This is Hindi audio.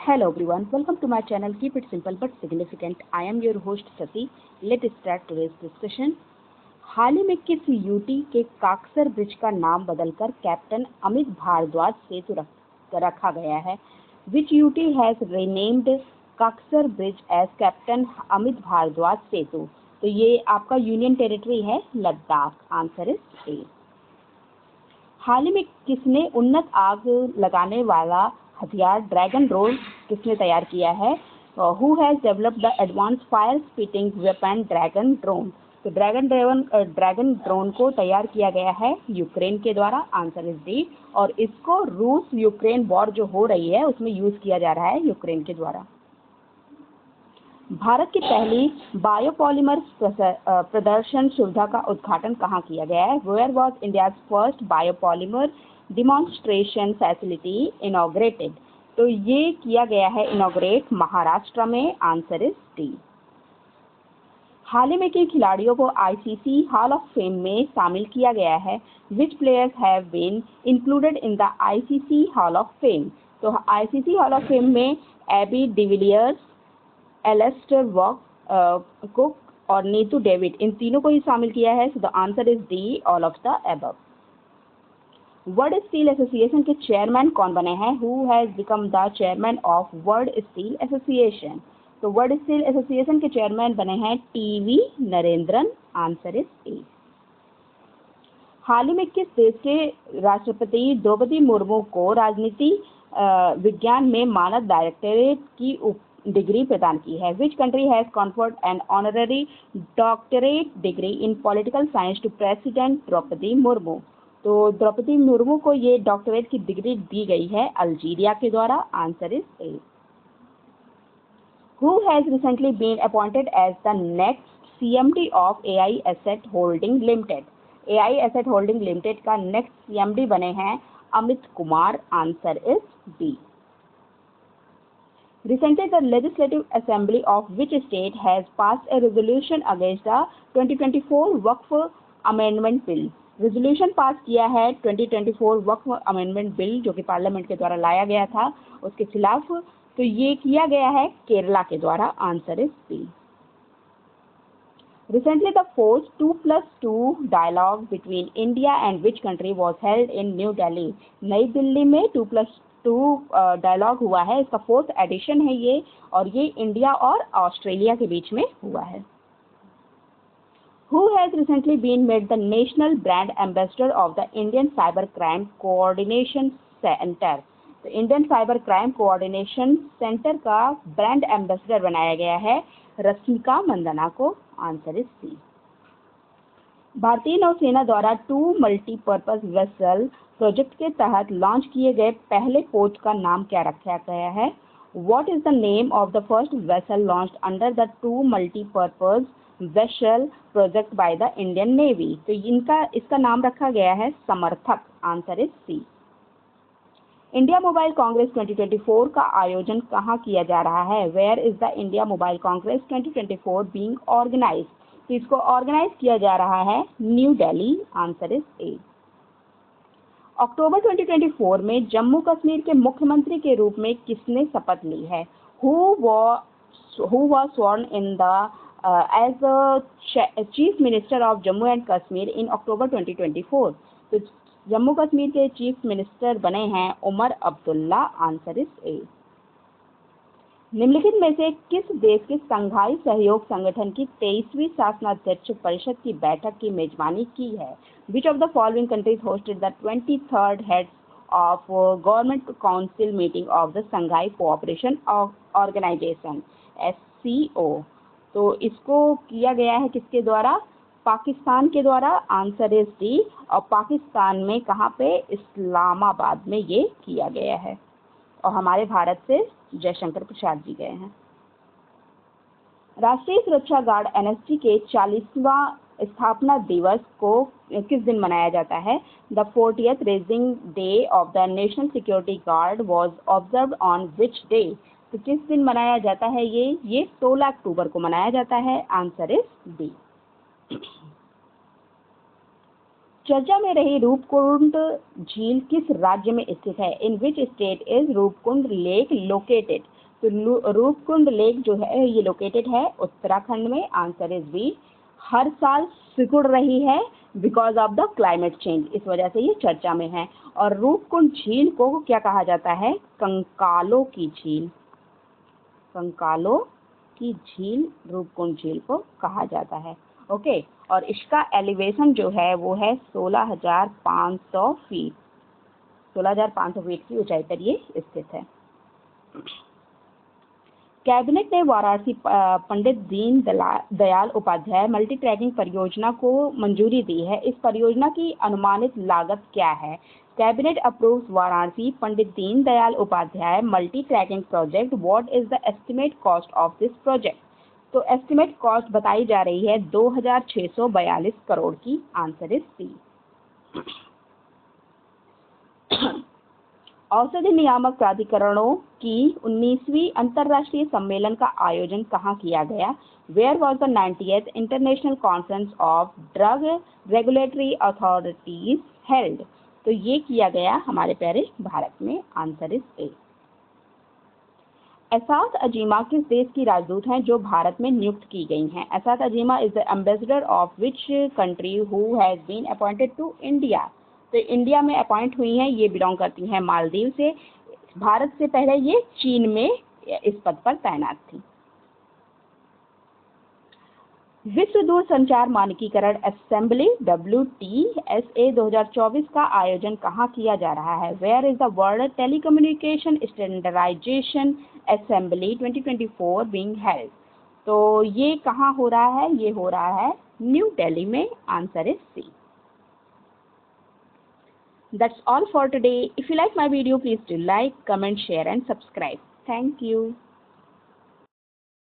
Hello everyone, welcome to my channel. Keep it simple but significant. I am your host Sati. Let's start today's discussion. हाल ही में किस यूटी के काकसर ब्रिज का नाम बदलकर कैप्टन अमित भारद्वाज सेतु रखा गया है? Which UT has renamed Kaksar bridge as captain Amit Bharadwaj Setu? तो ये आपका यूनियन टेरिटरी है लद्दाख. Answer is A. हाल ही में किसने उन्नत आग लगाने वाला हथियार ड्रैगन ड्रोन किसने तैयार किया है? Who has developed the advance fire spitting weapon dragon drone? तो ड्रैगन ड्रोन को तैयार किया गया है यूक्रेन के द्वारा. Answer is D. और इसको रूस यूक्रेन वॉर जो हो रही है उसमें यूज किया जा रहा है यूक्रेन के द्वारा. भारत की पहली बायोपॉलिमर प्रदर्शन सुविधा का उद्घाटन कहाँ किया गया है? Where was India's first biopolymer demonstration facility inaugurated? तो ये किया गया है इनॉग्रेट महाराष्ट्र में. Answer is D. हाल ही में किन खिलाड़ियों को आईसीसी हॉल ऑफ फेम में शामिल किया गया है? Which players have been included in the ICC hall of fame? तो आईसीसी हॉल ऑफ फेम में एबी डिविलियर्स, एलेस्टर कुक और नीतू डेविड, इन तीनों को ही शामिल किया है. So the answer is D, all of the above. World steel association के चेयरमैन कौन बने हैं? Who has become the chairman of world steel association? तो वर्ल्ड स्टील एसोसिएशन के चेयरमैन बने हैं TV Narendran. Answer is A. हाल ही में किस देश के राष्ट्रपति द्रौपदी मुर्मू को राजनीति विज्ञान में मानद डायरेक्टरेट की डिग्री प्रदान की है? Which country has conferred an honorary doctorate degree in political science to president Draupadi Murmu? तो द्रौपदी मुर्मू को ये डॉक्टरेट की डिग्री दी गई है अल्जीरिया के द्वारा. Answer is A. Who has recently been appointed as the next CMD of AI Asset Holding Limited? AI Asset Holding Limited का next CMD बने हैं Amit Kumar. Answer is B. Recently, the Legislative Assembly of which state has passed a resolution against the 2024 Waqf amendment bill? Resolution pass किया है 2024 वक्फ अमेंडमेंट बिल जो कि पार्लियामेंट के द्वारा लाया गया था उसके खिलाफ. तो ये किया गया है केरला के द्वारा. Answer is B. Recently, the fourth 2+2 dialogue between India and which country was held in New Delhi? नई दिल्ली में 2+2 डायलॉग हुआ है. इसका फोर्थ एडिशन है ये, और ये इंडिया और ऑस्ट्रेलिया के बीच में हुआ है. Who has recently been made the national brand ambassador of the Indian Cyber Crime Coordination Center? तो Indian cyber crime coordination centre का ब्रांड एम्बेसडर बनाया गया है रश्मिका मंदना को. Answer is C. भारतीय नौसेना द्वारा 2 मल्टीपर्पज वेसल प्रोजेक्ट के तहत लॉन्च किए गए पहले पोत का नाम क्या रखा गया है? What is the name of the first vessel launched under the 2 multipurpose vessel project by the Indian navy? तो इसका नाम रखा गया है Samarthak. Answer is C. India mobile congress 2024 का आयोजन कहाँ किया जा रहा है? Where is the India mobile congress 2024 being organized? तो इसको ऑर्गेनाइज किया जा रहा है new Delhi. Answer is A. अक्टूबर 2024 में जम्मू कश्मीर के मुख्यमंत्री के रूप में किसने शपथ ली है? Who was sworn in the as chief minister of Jammu and Kashmir in October 2024? तो जम्मू कश्मीर के चीफ मिनिस्टर बने हैं Omar Abdullah. Answer is A. निम्नलिखित में से किस देश के संघाई सहयोग संगठन की 23वीं शासनाध्यक्ष परिषद की बैठक की मेजबानी की है? Which of the following countries hosted the 23rd heads of government council meeting of the Shanghai cooperation organisation SCO? तो इसको किया गया है किसके द्वारा? पाकिस्तान के द्वारा. Answer is D. और पाकिस्तान में कहाँ पे? इस्लामाबाद में ये किया गया है, और हमारे भारत से जयशंकर प्रसाद जी गए हैं. राष्ट्रीय सुरक्षा गार्ड NSG के 40वां स्थापना दिवस को किस दिन मनाया जाता है? The 40th raising day of the national security guard was observe on which day? तो किस दिन मनाया जाता है ये 16 अक्टूबर को मनाया जाता है. Answer is D. चर्चा में रही रूपकुंड झील किस राज्य में स्थित है? In which state is Roopkund lake located? तो रूपकुंड लेक जो है ये लोकेटेड है उत्तराखंड में, आंसर इज बी। हर साल सिकुड़ रही है because of the climate change, इस वजह से ये चर्चा में है। और रूपकुंड झील को क्या कहा जाता है? कंकालों की झील, कंकालों की झील रूपकुंड झील को कहा जाता है। ओके, और इसका एलिवेशन जो है वो है 16,500 फीट, 16,500 फीट की ऊंचाई पर ये स्थित है। कैबिनेट ने वाराणसी पंडित दीन दयाल उपाध्याय मल्टी ट्रैकिंग परियोजना को मंजूरी दी है। इस परियोजना की अनुमानित लागत क्या है? Cabinet approves Varanasi Pandit Deen Dayal Upadhyay multi tracking project. What is the estimate cost of this project? तो एस्टिमेट कॉस्ट बताई जा रही है 2,642 करोड़ की, आंसर इज सी। औषधि नियामक प्राधिकरणों की 19वीं अंतर्राष्ट्रीय सम्मेलन का आयोजन कहाँ किया गया? Where was the 90th international conference of drug regulatory authorities held? तो ये किया गया हमारे प्यारे भारत में, आंसर इज ए। एसात अजीमा किस देश की राजदूत हैं जो भारत में नियुक्त की गई हैं? Aishath Azeema is the ambassador of which country who has been appointed to India? तो इंडिया में अपॉइंट हुई हैं, ये बिलोंग करती हैं मालदीव से। भारत से पहले ये चीन में इस पद पर तैनात थी। विश्व दूरसंचार मानकीकरण असेंबली WTSA 2024 का आयोजन कहाँ किया जा रहा है? Where is the world telecommunication standardisation assembly 2024 being held? तो ये कहाँ हो रहा है? ये हो रहा है न्यू दिल्ली में, answer is C. That's all for today. If you like my video, please do like, comment, share and subscribe. Thank you.